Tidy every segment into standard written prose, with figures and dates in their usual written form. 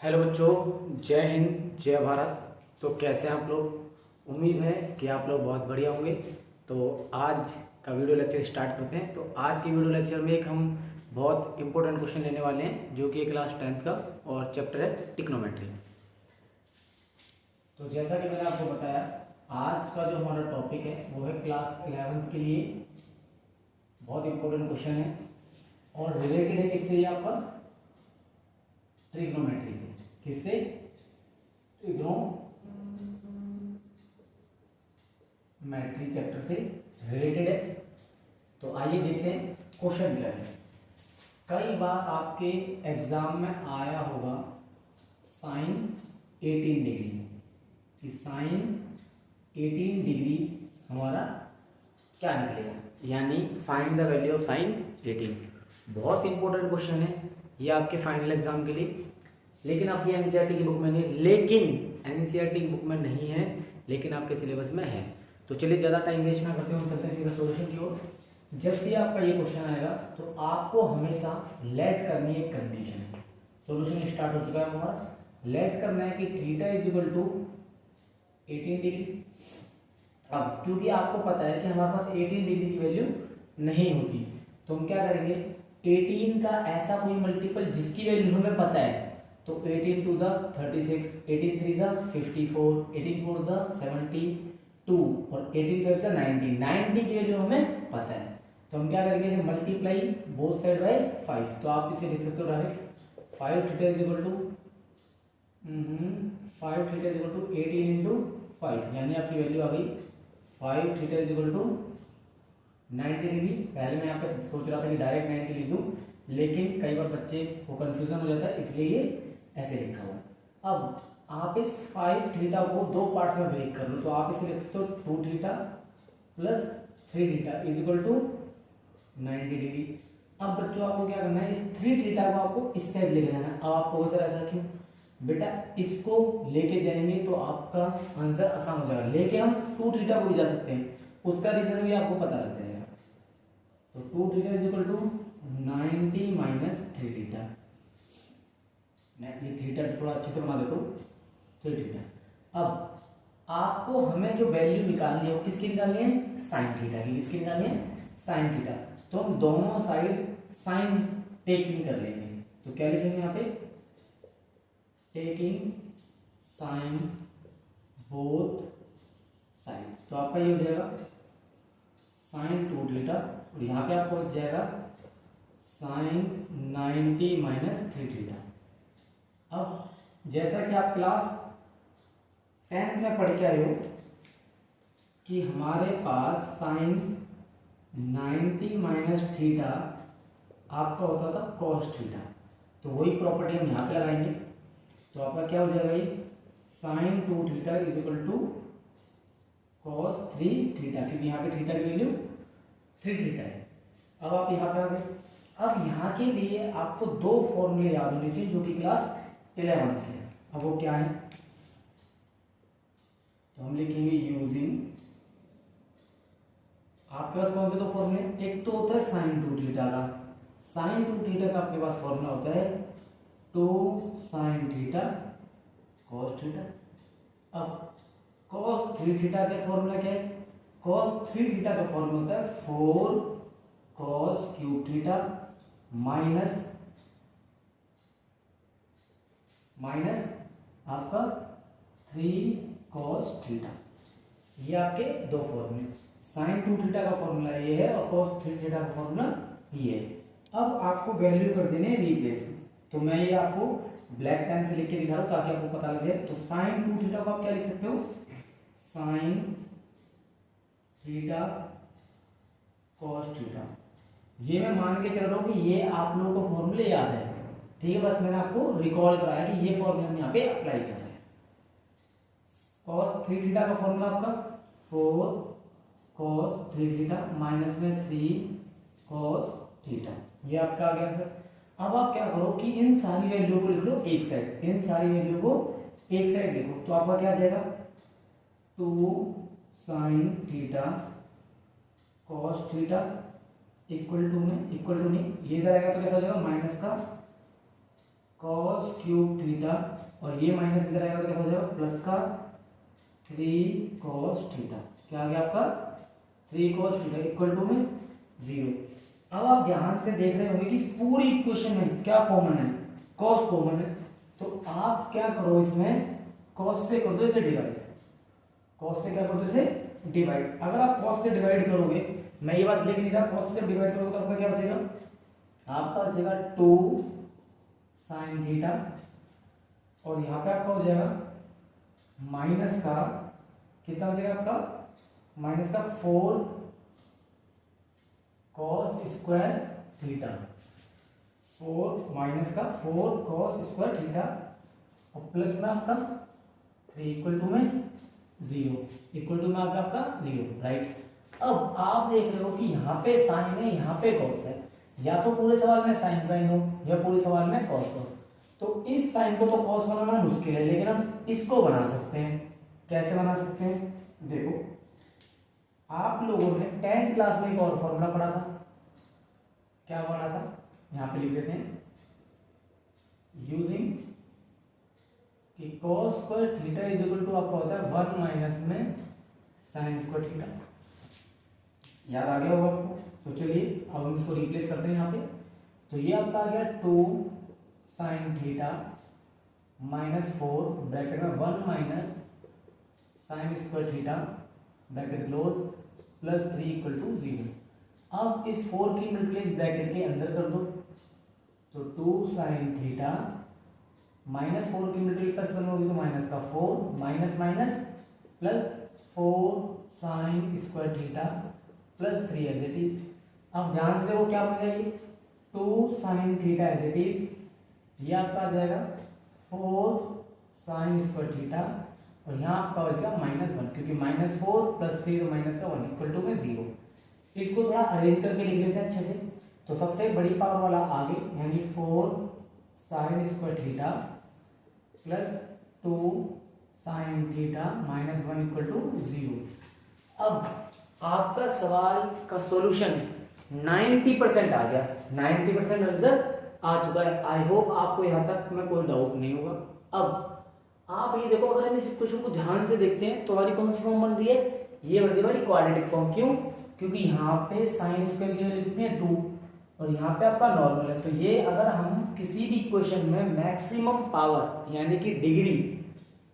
Hello बच्चों, जय हिंद जय भारत। तो कैसे हैं आप लोग? उम्मीद है कि आप लोग बहुत बढ़िया होंगे। तो आज का वीडियो लेक्चर स्टार्ट करते हैं। तो आज के वीडियो लेक्चर में एक हम बहुत इंपॉर्टेंट क्वेश्चन लेने वाले हैं जो कि क्लास 10th का और चैप्टर है टिक्नोमेट्री। तो जैसा कि मैंने आपको बताया, आज का जो हमारा टॉपिक है वो है क्लास 11th के लिए बहुत इंपॉर्टेंट क्वेश्चन है और रिलेटेड है किससे? आपका ट्रिग्नोमेट्री से। किससे? ट्रिग्नोमेट्री चैप्टर से रिलेटेड है। तो आइए देखते हैं क्वेश्चन क्या है। कई बार आपके एग्जाम में आया होगा साइन 18 डिग्री, कि साइन 18 डिग्री हमारा क्या निकलेगा, यानी find the value of sine 18। बहुत इंपॉर्टेंट क्वेश्चन है ये आपके फाइनल एग्जाम के लिए। लेकिन आपकी एनसीईआरटी की बुक में नहीं, एनसीईआरटी की बुक में नहीं है, लेकिन आपके सिलेबस में है। तो चलिए ज़्यादा टाइम वेस्ट ना करते हुए चलते हैं सीधा सॉल्यूशन की ओर। जब भी आपका ये क्वेश्चन आएगा तो आपको हमेशा लेट करनी है कंडीशन। सॉल्यूशन स्टार्ट हो चुका है हमारा। लेट करना है कि theta is equal to 18 degree. अब क्योंकि आपको पता है कि हमारे पास 18 डिग्री की वैल्यू नहीं होती, तो हम क्या करेंगे, 18 का ऐसा कोई मल्टीपल जिसकी वैल्यू हमें पता है। तो 18 two the 36, 18 three the 54, 18 four the 72 और 18 फाइव द 90। 90 की वैल्यू हमें पता है, तो हम क्या करेंगे, मल्टीप्लाई बोथ साइड बाय 5। तो आप इसे लिख सकते हो direct 5 theta is equal to 5 theta is equal to 18 into 5, यानी आपकी वैल्यू आ गई 5 theta is equal to 90 degree. पहले मैं यहाँ पे सोच रहा था कि डायरेक्ट 90 लिख दूँ, लेकिन कई बार बच्चे को कंफ्यूजन हो जाता है, इसलिए ये ऐसे लिखा हुआ। अब आप इस 5 थीटा को दो पार्ट्स में ब्रेक कर लो, तो आप इसे लिख सकते हो 2 theta plus 3 theta is equal to 90 degree. अब बच्चों आपको क्या करना है, इस 3 थीटा को आपको इस साइड लेके जाना है। अब आपको सर ऐसा क्यों? बेटा इसको लेके जाएंगे तो आपका आंसर आसान हो जाएगा। लेके हम 2 थीटा को भी जा सकते हैं, उसका रीजन भी आपको पता लग जाएगा। तो 2 theta is equal to 90 minus 3 theta. मैं ये थीटा थोड़ा अच्छे से बना देता हूँ, 3 थीटा। अब आपको हमें जो वैल्यू निकालनी है वो किसकी निकालनी है? साइन थीटा की। किसकी निकालनी है? Sine theta. तो हम दोनों साइड साइन टेकिंग कर लेंगे। तो क्या लिखेंगे यहाँ पे? Taking sine both side. तो आपका ये हो जाएगा साइन 2 थीटा और यहाँ पे आपको लग जाएगा साइन 90 माइनस 3 थीटा। अब जैसा कि आप क्लास 10th में पढ़ के आए हो कि हमारे पास साइन 90 माइनस थीटा आपका होता था कॉस थीटा, तो वही प्रॉपर्टी हम यहाँ पे लगाएंगे। तो आपका क्या हो जाएगा, ये sine 2 theta is equal to cos 3 theta, क्योंकि यहाँ पे थीटा की वैल्यू 3 थीटा है। अब आप यहाँ पे आ गए। अब यहाँ के लिए आपको दो फॉर्मूले याद होने चाहिए जो कि क्लास 11 के हैं। अब वो क्या है? तो हम लिखेंगे यूजिंग, आपके पास कौन से दो फॉर्मूले? एक तो होता है साइन 2 थीटा का। साइन 2 थीटा का आपके पास फॉर्मूला होता है 2 साइन थीटा कॉस थीटा। अब कॉस 3 थीटा का फॉर्मूला क्या है? कॉस 3 थीटा का फॉर्मूला होता है 4 कॉस क्यूब थीटा माइनस आपका 3 कॉस थीटा। ये आपके दो फॉर्मूले, साइन 2 थीटा का फॉर्मूला ये है और कॉस 3 थीटा का फॉर्मूला ये है। अब आपको वैल्यू कर देने रिप्लेस। तो मैं ये आपको ब्लैक पेन से लिख के दिखा रहा हूँ ताकि आपको पता लग जाए। तो साइन 2 थीटा को आप क्या लिख सकते हो? Sign theta cos theta. ये मैं मान के चल रहा हूँ कि ये आप लोगों को फॉर्मूले याद है, ठीक है। बस मैंने आपको रिकॉल कराया कि ये फॉर्मूला हम यहाँ पे अप्लाई कर रहे हैं। कॉस 3 थीटा का फॉर्मूला आपका 4 कॉस 3 थीटा माइनस में 3 कॉस थीटा। ये आपका आ गया सर। अब आप क्या करो कि इन सारी वैल्यू को लिख लो एक साइड, इन सारी वैल्यू को एक साइड लिखो। तो आपका क्या आ जाएगा? 2 sine theta cos theta equal to नहीं, ये इधर आएगा तो कैसा हो जाएगा? माइनस का कॉस क्यूब थीटा, और ये माइनस इधर आएगा तो कैसा हो जाएगा प्लस का 3 कॉस थीटा। क्या आ गया आपका 3 कॉस थीटा इक्वल टू में 0। अब आप ध्यान से देख रहे होंगे कि इस पूरी इक्वेशन में क्या कॉमन है, कॉस कॉमन है। तो आप क्या करो, इसमें कॉस से कर दो इसे डिवाइड, कॉस से क्या कर दो इसे डिवाइड। अगर आप कॉस से डिवाइड करोगे, मैं ये बात लिख नहीं रहा, कॉस से डिवाइड करोगे तो आपका क्या बचेगा, आपका बचेगा 2 साइन थीटा, और यहाँ पे आपका हो जाएगा माइनस का कितना बचेगा आपका, माइनस का 4 कॉस स्क्वायर थीटा, 4 माइनस का 4 कॉस स्क्वायर थीटा, और प्लस में आपका 3 इक्वल टू में 0, इक्वल टू में आपका 0, राइट। अब आप देख रहे हो कि यहाँ पे साइन है, यहाँ पे कॉस है, या तो पूरे सवाल में साइन साइन हो या पूरे सवाल में कॉस हो। तो इस साइन को तो कॉस बनाना मुश्किल है, लेकिन हम इसको बना सकते हैं। कैसे बना सकते हैं, देखो आप लोगों ने 10th क्लास में एक और फॉर्मूला पढ़ा था, क्या पढ़ा था, यहाँ पे लिख देते हैं, यूजिंग कि cos square theta is equal to आपका होता है 1 माइनस में साइन स्क्वायर थीटा। याद आ गया होगा आपको। तो चलिए अब हम इसको रिप्लेस करते हैं यहाँ पे। तो ये आपका आ गया 2 साइन थीटा माइनस 4 ब्रैकेट में 1 minus sine square theta bracket close plus 3 equal to 0। अब इस 4 की मल्टीप्लाई ब्रैकेट के अंदर कर दो, तो 2 साइन थीटा माइनस 4 की मल्टीप्लाई प्लस 1 होगी तो माइनस का 4 minus minus plus 4 sine square theta plus 3 as it is. अब ध्यान से देखो क्या बनेगा, ये 2 sine theta as it is, ये आपका आ जाएगा 4 साइन स्क्वायर थीटा, और यहाँ आपका बचेगा -1, क्योंकि -4 प्लस 3 तो माइनस का 1 इक्वल टू में 0। इसको थोड़ा अरेंज करके लिख लेते हैं अच्छे से। तो सबसे बड़ी पावर वाला आगे, यानी 4 sine square theta plus 2 sine theta -1 equal to 0। अब आपका सवाल का सॉल्यूशन 90% आ गया, 90% आंसर आ चुका है। आई होप आपको यहाँ तक में कोई डाउट नहीं होगा। अब आप ये देखो, अगर हम इस क्वेश्चन को ध्यान से देखते हैं तो हमारी कौन सी फॉर्म बन रही है, ये बन रही है हमारी क्वाड्रेटिक फॉर्म। क्यों, क्योंकि यहाँ पे साइन स्क्वायर की वैल्यू कितनी है 2, और यहाँ पे आपका नॉर्मल है। तो ये अगर हम किसी भी इक्वेशन में मैक्सिमम पावर यानी कि डिग्री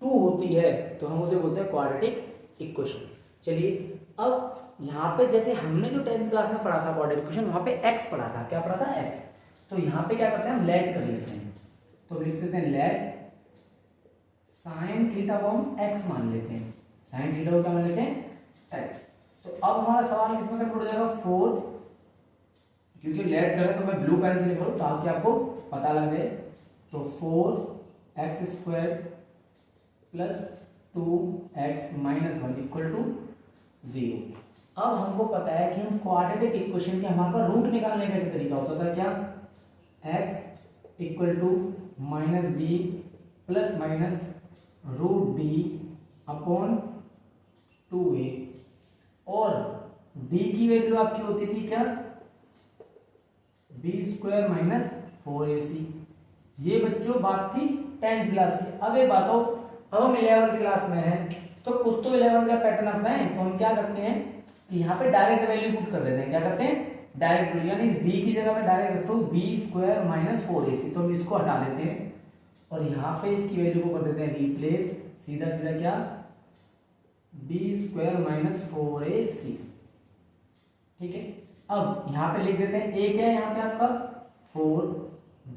2 होती है तो हम उसे बोलते हैं क्वाड्रेटिक इक्वेशन। चलिए अब यहाँ पे जैसे हमने जो 10th क्लास में पढ़ा था क्वाड्रेटिक इक्वेशन, वहां पे x पढ़ा था, क्या पढ़ा था x। तो यहाँ पे क्या करते हैं, हम लेट कर लेते हैं, तो लिख देते हैं लेट साइन थीटा को हम x मान लेते हैं, साइन थीटा को क्या मान लेते हैं x। तो अब हमारा सवाल किसमें कन्वर्ट हो जाएगा 4, क्योंकि लेट करें तो मैं ब्लू पेन से लिख रहा हूँ ताकि आपको पता लग जाए। तो 4x square plus 2x minus 1 equal to 0। अब हमको पता है कि हम क्वाड्रेटिक इक्वेशन के हमारे पास रूट निकालने का तरीका होता था क्या, x equal to minus B plus minus root B upon 2a, और b की वैल्यू आपकी होती थी क्या, बी स्क्वायर माइनस 4ac। ये बच्चों बात थी 10th क्लास की। अब एक बात हो, अब हम 11th क्लास में हैं तो कुछ तो 11th का पैटर्न अपना है। तो हम क्या करते हैं कि यहाँ पे डायरेक्ट वैल्यू पुट कर देते हैं, क्या करते हैं डायरेक्ट वैल्यू, यानी इस d की जगह पे डायरेक्ट रखता हूँ बी स्क्वायर माइनस 4ac, तो हम इसको हटा देते हैं और यहाँ पे इसकी वैल्यू को कर देते हैं रिप्लेस, सीधा सीधा क्या बी स्क्वायर माइनस 4ac। ठीक है, अब यहाँ पे लिख देते हैं a क्या है यहाँ पे आपका 4,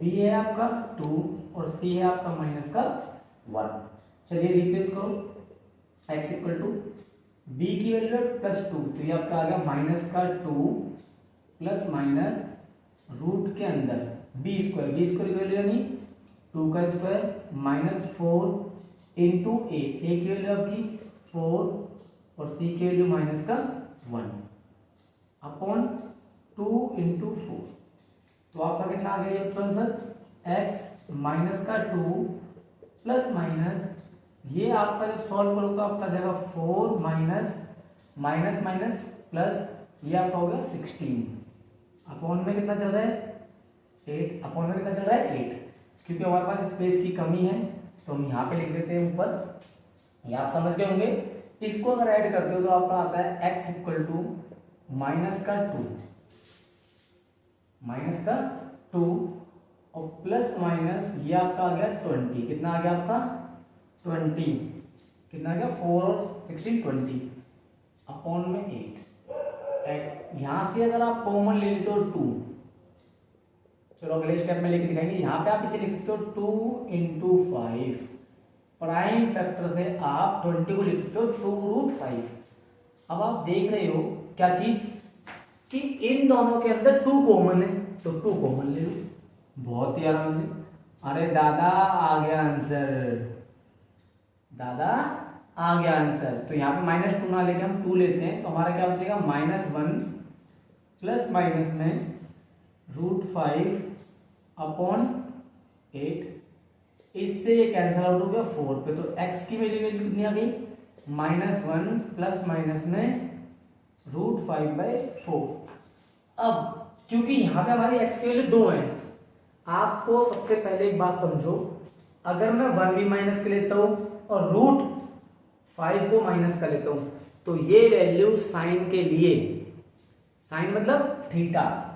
b है आपका 2 और c है आपका माइनस का 1। चलिए रिप्लेस करो, x इक्वल टू b की वैल्यू है +2, तो ये आपका आ गया माइनस का 2 प्लस माइनस रूट के अंदर b स्क्वायर की वैल्यू यानी 2 का स्क्वायर माइनस 4 इंटू a की वैल्यू आपकी 4 और c की वैल्यू माइनस का 1 अपॉन 2 इंटू 4। तो आपका कितना आ गया ये आंसर, x माइनस का 2 प्लस माइनस, ये आपका जब सॉल्व करोगे आपका जाएगा 4 माइनस माइनस माइनस प्लस, ये आपका हो गया 16 अपॉन में कितना चल रहा है 8, अपॉन में कितना चल रहा है 8, क्योंकि हमारे पास स्पेस की कमी है तो हम यहाँ पे लिख देते हैं ऊपर, ये आप समझ गए होंगे। इसको अगर ऐड करते हो तो आपका आता है x इक्वल टू माइनस का 2 और प्लस माइनस ये आपका आ गया 20, कितना आ गया आपका 20, कितना आ गया 4 और 16 20 अपॉन में 8 x। यहाँ से अगर आप कॉमन ले लेते हो 2, चलो अगले स्टेप में लेके दिखाएंगे। यहाँ पे आप इसे लिख सकते हो 2 इंटू 5, प्राइम फैक्टर से आप 20 को लिख सकते हो 2√5। अब आप देख रहे हो क्या चीज कि इन दोनों के अंदर 2 कॉमन है तो 2 कॉमन ले लो, बहुत ही आराम से। अरे दादा आ गया आंसर, दादा आ गया आंसर। तो यहाँ पे -2 ना लेके हम 2 लेते हैं तो हमारा क्या बचेगा -1 प्लस माइनस में √5 अपॉन 8। इससे ये कैंसिल आउट हो गया 4 पे, तो x की वैल्यू कितनी आ गई -1 प्लस माइनस में √5/4। अब क्योंकि यहाँ पे हमारी x की वैल्यू 2 है, आपको सबसे पहले एक बात समझो, अगर मैं 1 भी माइनस कर लेता हूं और √5 को माइनस कर लेता हूं तो ये वैल्यू साइन के लिए, साइन मतलब थीटा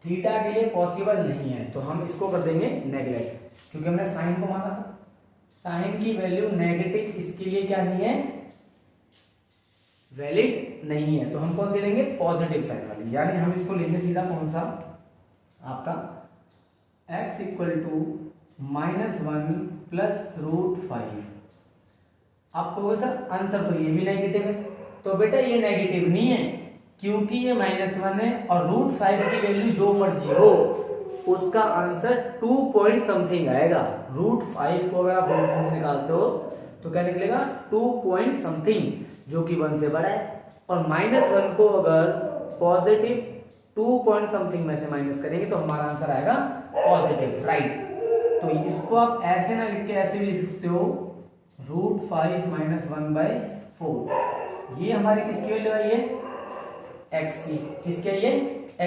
के लिए पॉसिबल नहीं है, तो हम इसको कर देंगे नेगलेक्ट, क्योंकि हमने साइन को माना था। साइन की वैल्यू नेगेटिव इसके लिए क्या नहीं है, वैलिड नहीं है, तो हम कौन से लेंगे पॉजिटिव साइन वाली, यानी हम इसको लेंगे सीधा कौन सा आपका x इक्वल टू -1 प्लस √5। आपको सर आंसर तो ये भी नेगेटिव है, तो बेटा ये नेगेटिव नहीं है क्योंकि ये -1 है और √5 की वैल्यू जो मर्जी हो उसका आंसर 2 पॉइंट समथिंग आएगा। √5 को अगर आप से निकालते हो तो क्या निकलेगा 2 पॉइंट समथिंग, जो कि 1 से बड़ा है, और -1 को अगर पॉजिटिव 2 पॉइंट समथिंग में से माइनस करेंगे तो हमारा आंसर आएगा पॉजिटिव, राइट। तो इसको आप ऐसे ना लिख के ऐसे भी लिख सकते हो √5 -1/4। ये हमारी किसकी वैल्यू आई है x की, किसकी आई है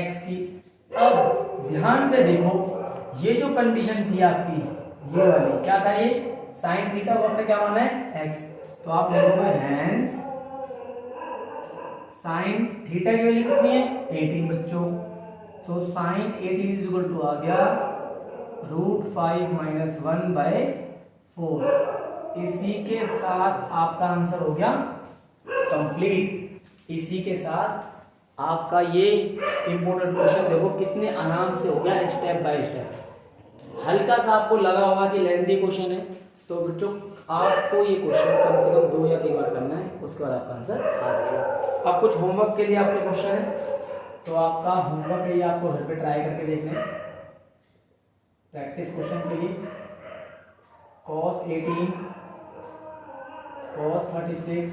x की। अब ध्यान से देखो, ये जो कंडीशन थी आपकी ये वाली क्या था, ये साइन थीटा को आपने क्या माना है x, तो आप लिखोगे हैंस साइन थीटा की वैल्यू कितनी है 18 बच्चों, तो साइन 18 इज इक्वल टू आ गया √5 -1/4। इसी के साथ आपका आंसर हो गया कंप्लीट। इसी के साथ आपका ये इंपॉर्टेंट क्वेश्चन देखो कितने आराम से हो गया, स्टेप बाय स्टेप। हल्का सा आपको लगा होगा कि लेंथी क्वेश्चन है, तो बच्चों आपको ये क्वेश्चन कम से कम 2 या 3 बार करना है, उसके बाद आपका आंसर आ जाएगा। अब कुछ होमवर्क के लिए आपके क्वेश्चन है, तो आपका होमवर्क है ये आपको घर पे ट्राई करके देखना है। प्रैक्टिस क्वेश्चन के लिए cos 18, cos 36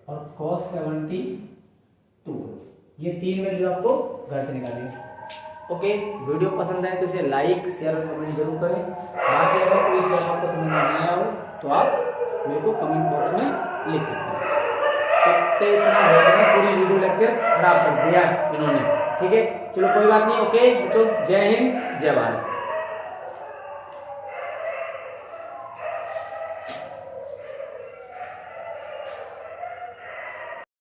और cos 72, ये 3 वैल्यू आपको घर से निकालनी है। ओके, वीडियो पसंद आए तो इसे लाइक शेयर और कमेंट जरूर करें। बाकी अगर कोई स्टेप आपको समझ में नहीं आया हो तो आप मेरे को कमेंट बॉक्स में लिख सकते हैं। तो इतना हो गया, पूरी वीडियो लेक्चर खराब कर दिया इन्होंने, ठीक है। चलो कोई बात नहीं, ओके बच्चों, जय हिंद जय भारत।